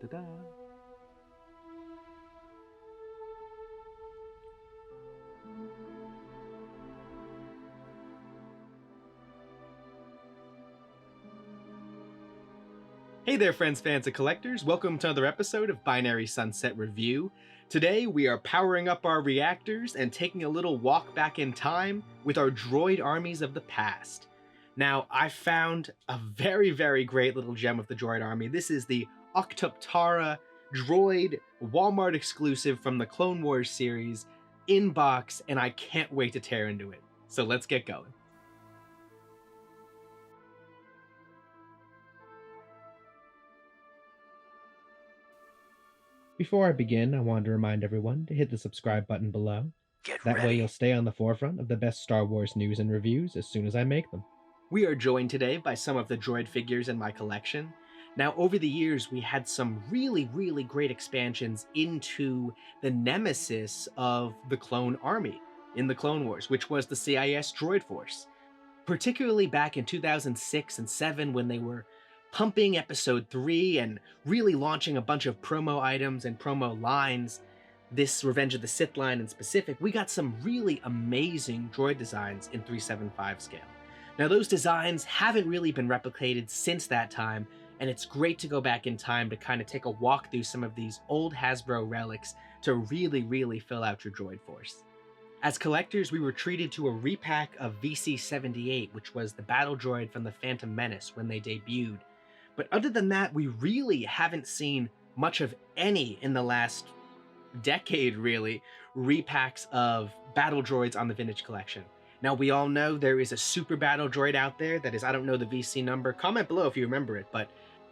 Da-da. Hey there, friends, fans, and collectors. Welcome to another episode of Binary Sunset Review. Today, we are powering up our reactors and taking a little walk back in time with our droid armies of the past. Now, I found a very, very great little gem of the droid army. This is the Octuptarra Droid Walmart exclusive from the Clone Wars series in box, and I can't wait to tear into it. So let's get going. Before I begin, I wanted to remind everyone to hit the subscribe button below. That way you'll stay on the forefront of the best Star Wars news and reviews as soon as I make them. We are joined today by some of the droid figures in my collection. Now, over the years, we had some really, really great expansions into the nemesis of the clone army in the Clone Wars, which was the CIS Droid Force. Particularly back in 2006 and 7 when they were pumping episode 3 and really launching a bunch of promo items and promo lines, this Revenge of the Sith line in specific, we got some really amazing droid designs in 375 scale. Now those designs haven't really been replicated since that time, and it's great to go back in time to kind of take a walk through some of these old Hasbro relics to really, really fill out your droid force. As collectors, we were treated to a repack of VC-78, which was the battle droid from the Phantom Menace when they debuted. But other than that, we really haven't seen much of any in the last decade, really, repacks of battle droids on the Vintage Collection. Now, we all know there is a super battle droid out there that is, I don't know the VC number, comment below if you remember it, but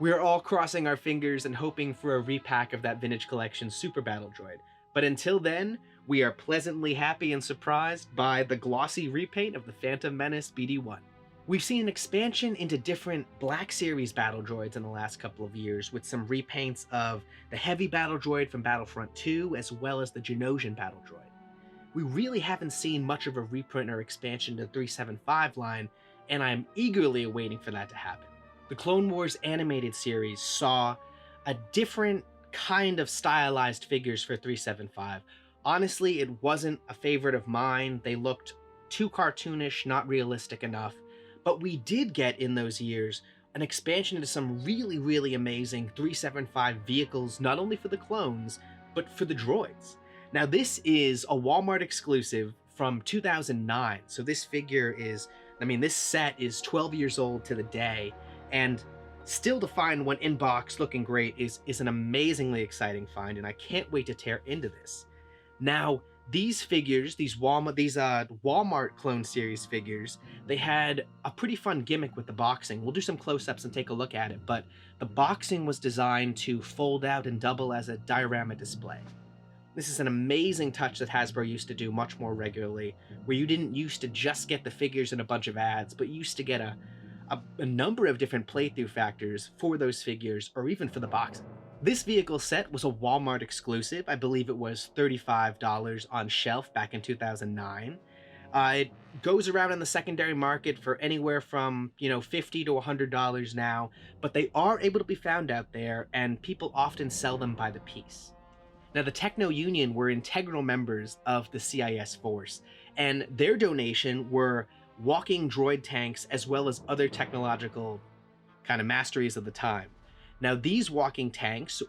we're all crossing our fingers and hoping for a repack of that Vintage Collection super battle droid. But until then, we are pleasantly happy and surprised by the glossy repaint of the Phantom Menace BD-1. We've seen an expansion into different Black Series battle droids in the last couple of years, with some repaints of the Heavy battle droid from Battlefront 2, as well as the Geonosian battle droid. We really haven't seen much of a reprint or expansion to the 375 line, and I'm eagerly awaiting for that to happen. The Clone Wars animated series saw a different kind of stylized figures for 375. Honestly, it wasn't a favorite of mine. They looked too cartoonish, not realistic enough. But we did get, in those years, an expansion into some really, really amazing 375 vehicles, not only for the clones, but for the droids. Now, this is a Walmart exclusive from 2009, so this figure is, this set is 12 years old to the day, and still to find one in box looking great is an amazingly exciting find, and I can't wait to tear into this. Now, these figures, these Walmart Clone Series figures, they had a pretty fun gimmick with the boxing. We'll do some close-ups and take a look at it, but the boxing was designed to fold out and double as a diorama display. This is an amazing touch that Hasbro used to do much more regularly, where you didn't used to just get the figures in a bunch of ads, but you used to get a number of different playthrough factors for those figures, or even for the boxing. This vehicle set was a Walmart exclusive. I believe it was $35 on shelf back in 2009. It goes around in the secondary market for anywhere from, $50 to $100 now, but they are able to be found out there, and people often sell them by the piece. Now, the Techno Union were integral members of the CIS force, and their donation were walking droid tanks as well as other technological kind of masteries of the time. Now, these walking tanks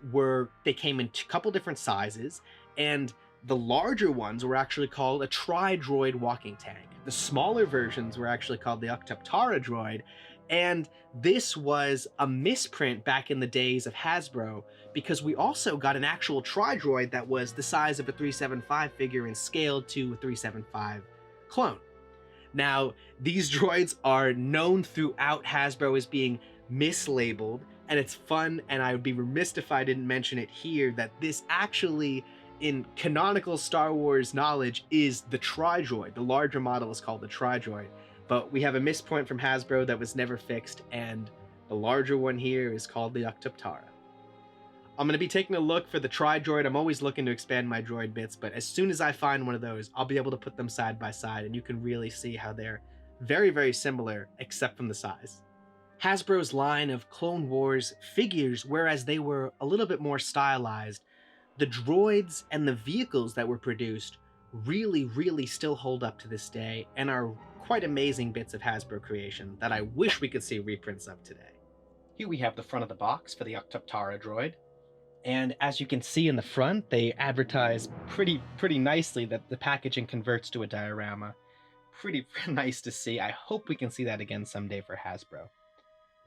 they came in a couple different sizes, and the larger ones were actually called a tri-droid walking tank. The smaller versions were actually called the Octuptarra Droid, and this was a misprint back in the days of Hasbro, because we also got an actual tri-droid that was the size of a 375 figure and scaled to a 375 clone. Now, these droids are known throughout Hasbro as being mislabeled, and it's fun, and I would be remiss if I didn't mention it here, that this actually, in canonical Star Wars knowledge, is the Tri-Droid. The larger model is called the Tri-Droid, but we have a misprint from Hasbro that was never fixed, and the larger one here is called the Octuptarra. I'm going to be taking a look for the Tri-Droid. I'm always looking to expand my droid bits, but as soon as I find one of those, I'll be able to put them side by side, and you can really see how they're very, very similar, except from the size. Hasbro's line of Clone Wars figures, whereas they were a little bit more stylized, the droids and the vehicles that were produced really still hold up to this day and are quite amazing bits of Hasbro creation that I wish we could see reprints of today. Here we have the front of the box for the Octuptarra Droid. And as you can see in the front, they advertise pretty nicely that the packaging converts to a diorama. Pretty nice to see. I hope we can see that again someday for Hasbro.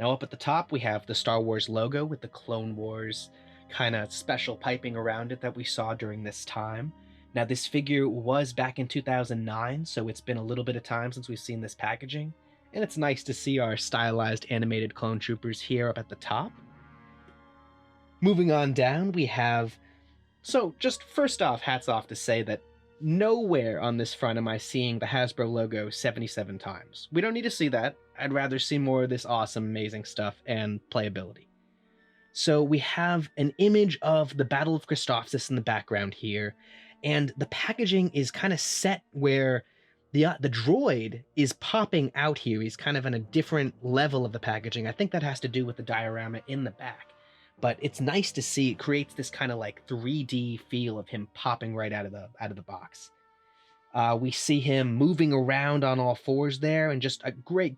Now up at the top, we have the Star Wars logo with the Clone Wars kind of special piping around it that we saw during this time. Now this figure was back in 2009, so it's been a little bit of time since we've seen this packaging. And it's nice to see our stylized animated clone troopers here up at the top. Moving on down, we have... So just first off, hats off to say that nowhere on this front am I seeing the Hasbro logo 77 times. We don't need to see that. I'd rather see more of this awesome, amazing stuff and playability. So we have an image of the Battle of Christophsis in the background here, and the packaging is kind of set where the droid is popping out here. He's kind of in a different level of the packaging. I think that has to do with the diorama in the back. But it's nice to see. It creates this kind of like 3D feel of him popping right out of the box. We see him moving around on all fours there, and just a great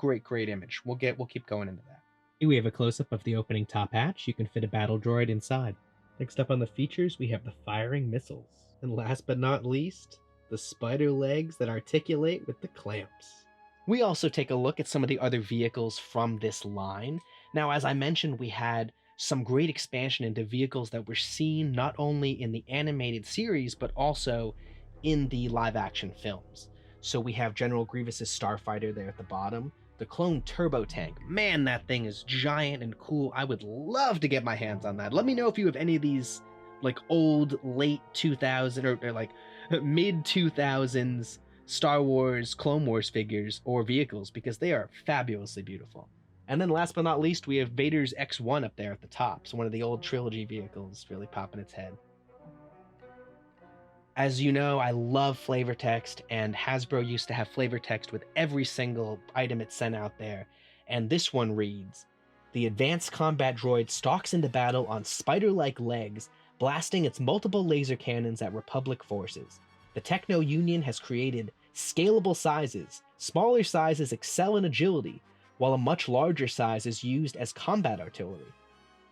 image. We'll keep going into that. Here we have a close-up of the opening top hatch. You can fit a battle droid inside. Next up on the features, we have the firing missiles. And last but not least, the spider legs that articulate with the clamps. We also take a look at some of the other vehicles from this line. Now, as I mentioned, we had some great expansion into vehicles that were seen not only in the animated series, but also in the live-action films. So we have General Grievous's Starfighter there at the bottom. The clone turbo tank. Man, that thing is giant and cool. I would love to get my hands on that. Let me know if you have any of these like old late 2000 or like mid 2000s Star Wars Clone Wars figures or vehicles, because they are fabulously beautiful. And then last but not least, we have Vader's X1 up there at the top. So one of the old trilogy vehicles really popping its head. As you know, I love flavor text, and Hasbro used to have flavor text with every single item it sent out there. And this one reads, "The advanced combat droid stalks into battle on spider-like legs, blasting its multiple laser cannons at Republic forces. The Techno Union has created scalable sizes. Smaller sizes excel in agility, while a much larger size is used as combat artillery.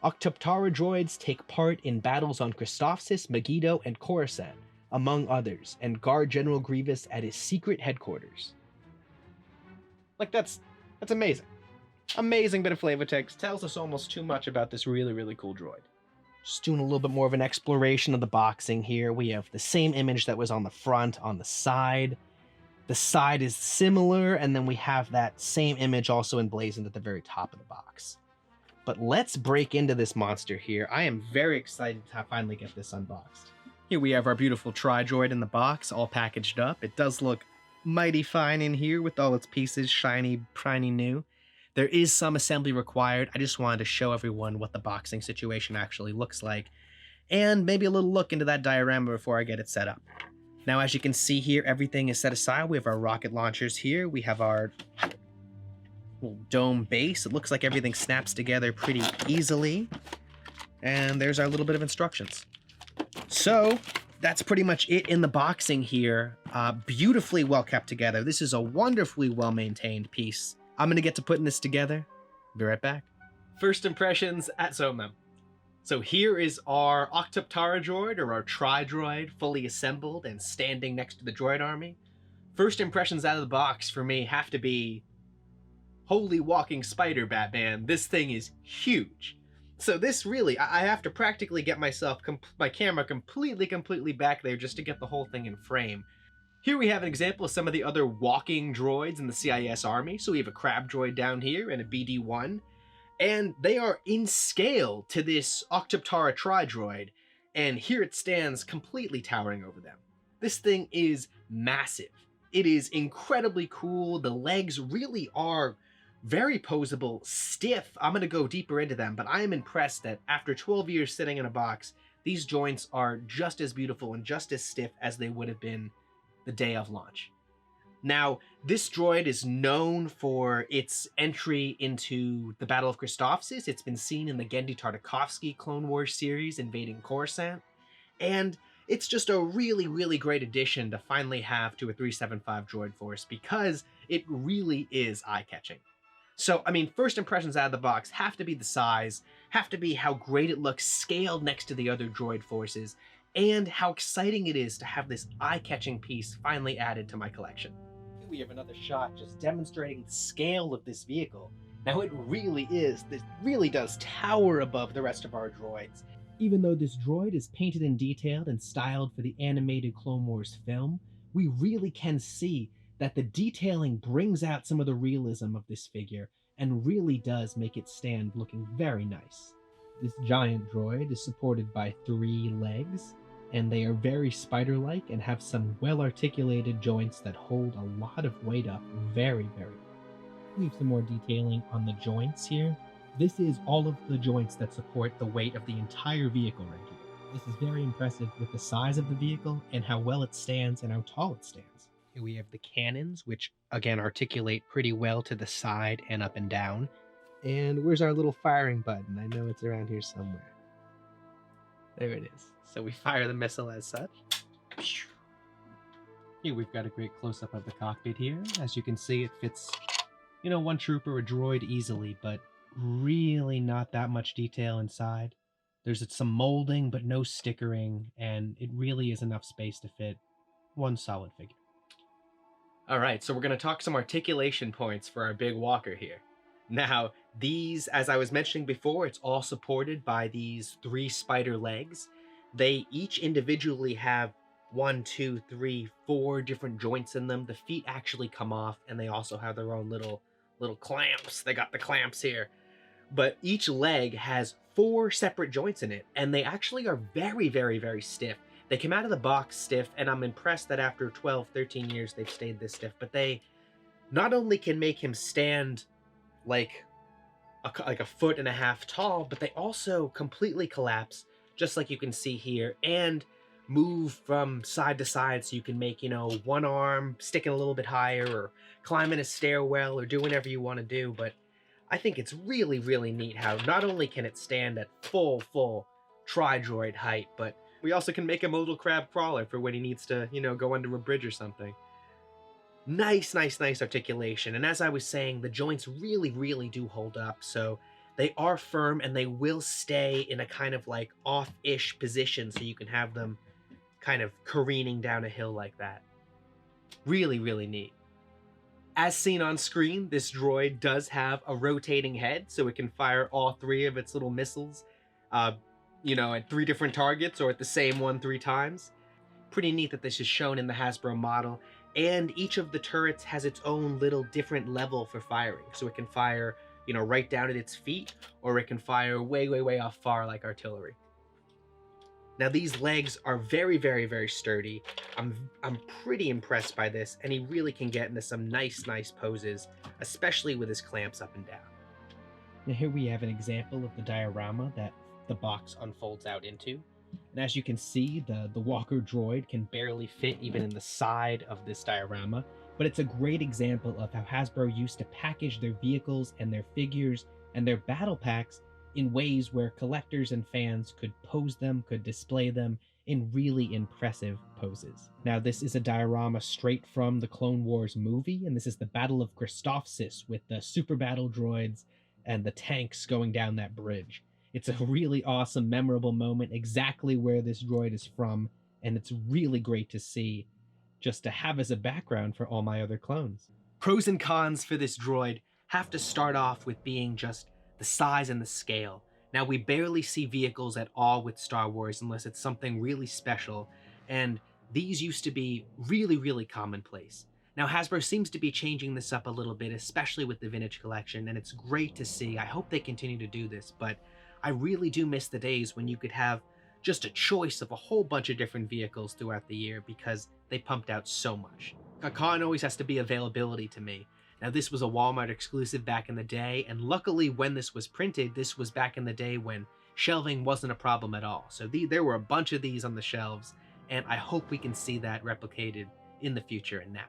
Octuptarra droids take part in battles on Christophsis, Megiddo, and Coruscant, among others, and guard General Grievous at his secret headquarters." Like, that's amazing. Amazing bit of flavor text. Tells us almost too much about this really cool droid. Just doing a little bit more of an exploration of the boxing here. We have the same image that was on the front, on the side. The side is similar, and then we have that same image also emblazoned at the very top of the box. But let's break into this monster here. I am very excited to finally get this unboxed. Here we have our beautiful Tri-Droid in the box, all packaged up. It does look mighty fine in here with all its pieces shiny new. There is some assembly required. I just wanted to show everyone what the boxing situation actually looks like, and maybe a little look into that diorama before I get it set up. Now, as you can see here, everything is set aside. We have our rocket launchers here. We have our little dome base. It looks like everything snaps together pretty easily. And there's our little bit of instructions. So that's pretty much it in the boxing here. Beautifully well kept together. This is a wonderfully well-maintained piece. I'm going to get to putting this together. Be right back. First impressions at Zomem. So here is our Octuptarra Droid, or our Tri-Droid, fully assembled and standing next to the droid army. First impressions out of the box for me have to be, holy walking spider, Batman. This thing is huge. So this really, I have to practically get my camera completely back there just to get the whole thing in frame. Here we have an example of some of the other walking droids in the CIS army. So we have a crab droid down here and a BD-1. And they are in scale to this Octuptarra Tri-Droid, and here it stands completely towering over them. This thing is massive. It is incredibly cool. The legs really are very poseable, stiff. I'm going to go deeper into them, but I am impressed that after 12 years sitting in a box, these joints are just as beautiful and just as stiff as they would have been the day of launch. Now, this droid is known for its entry into the Battle of Christophsis. It's been seen in the Genndy Tartakovsky Clone Wars series invading Coruscant, and it's just a really, really great addition to finally have to a 375 droid force because it really is eye-catching. So, I mean, first impressions out of the box have to be the size, have to be how great it looks scaled next to the other droid forces, and how exciting it is to have this eye-catching piece finally added to my collection. Here we have another shot just demonstrating the scale of this vehicle. Now this really does tower above the rest of our droids. Even though this droid is painted and detailed and styled for the animated Clone Wars film, we really can see that the detailing brings out some of the realism of this figure and really does make it stand looking very nice. This giant droid is supported by 3 legs, and they are very spider-like and have some well-articulated joints that hold a lot of weight up very, very well. We have some more detailing on the joints here. This is all of the joints that support the weight of the entire vehicle right here. This is very impressive with the size of the vehicle and how well it stands and how tall it stands. Here we have the cannons, which again articulate pretty well to the side and up and down. And where's our little firing button? I know it's around here somewhere. There it is. So we fire the missile as such. Here we've got a great close-up of the cockpit here. As you can see, it fits, one trooper or droid easily, but really not that much detail inside. There's some molding, but no stickering, and it really is enough space to fit one solid figure. All right, so we're going to talk some articulation points for our big walker here. Now, these, as I was mentioning before, it's all supported by these 3 spider legs. They each individually have 1, 2, 3, 4 different joints in them. The feet actually come off, and they also have their own little clamps. They got the clamps here. But each leg has 4 separate joints in it, and they actually are very, very, very stiff. They came out of the box stiff, and I'm impressed that after 12, 13 years they've stayed this stiff. But they not only can make him stand like a 1.5 feet tall, but they also completely collapse, just like you can see here, and move from side to side so you can make, one arm sticking a little bit higher or climbing a stairwell or do whatever you want to do. But I think it's really, really neat how not only can it stand at full tri-droid height, but we also can make him a little crab crawler for when he needs to, go under a bridge or something. Nice articulation. And as I was saying, the joints really, really do hold up. So they are firm and they will stay in a kind of like off-ish position so you can have them kind of careening down a hill like that. Really, really neat. As seen on screen, this droid does have a rotating head, so it can fire all 3 of its little missiles, at 3 different targets or at the same one 3 times. Pretty neat that this is shown in the Hasbro model, and each of the turrets has its own little different level for firing. So it can fire, right down at its feet, or it can fire way, way, way off far like artillery. Now these legs are very, very, very sturdy. I'm pretty impressed by this, and he really can get into some nice poses, especially with his clamps up and down. Now here we have an example of the diorama that the box unfolds out into. And as you can see, the walker droid can barely fit even in the side of this diorama, but it's a great example of how Hasbro used to package their vehicles and their figures and their battle packs in ways where collectors and fans could pose them, could display them in really impressive poses. Now, this is a diorama straight from the Clone Wars movie, and this is the Battle of Christophsis with the super battle droids and the tanks going down that bridge. It's a really awesome, memorable moment, exactly where this droid is from, and it's really great to see, just to have as a background for all my other clones. Pros and cons for this droid have to start off with being just the size and the scale. Now, we barely see vehicles at all with Star Wars unless it's something really special, and these used to be really, really commonplace. Now, Hasbro seems to be changing this up a little bit, especially with the vintage collection, and it's great to see. I hope they continue to do this, but I really do miss the days when you could have just a choice of a whole bunch of different vehicles throughout the year because they pumped out so much. A con always has to be availability to me. Now, this was a Walmart exclusive back in the day, and luckily when this was printed, this was back in the day when shelving wasn't a problem at all. So there were a bunch of these on the shelves, and I hope we can see that replicated in the future and now.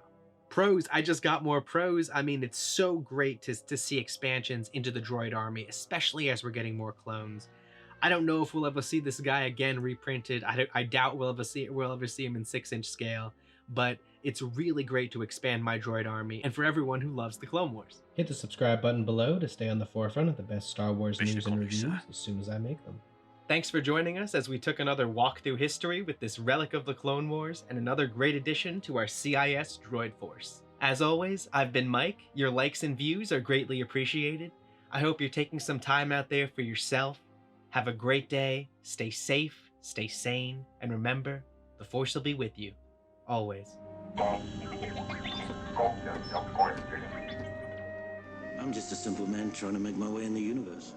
Pros, I just got more pros. I mean, it's so great to see expansions into the droid army, especially as we're getting more clones. I don't know if we'll ever see this guy again reprinted. I doubt we'll ever see him in 6-inch scale, but it's really great to expand my droid army and for everyone who loves the Clone Wars. Hit the subscribe button below to stay on the forefront of the best Star Wars news and reviews as soon as I make them. Thanks for joining us as we took another walk through history with this relic of the Clone Wars and another great addition to our CIS droid force. As always, I've been Mike. Your likes and views are greatly appreciated. I hope you're taking some time out there for yourself. Have a great day, stay safe, stay sane, and remember, the Force will be with you, always. I'm just a simple man trying to make my way in the universe.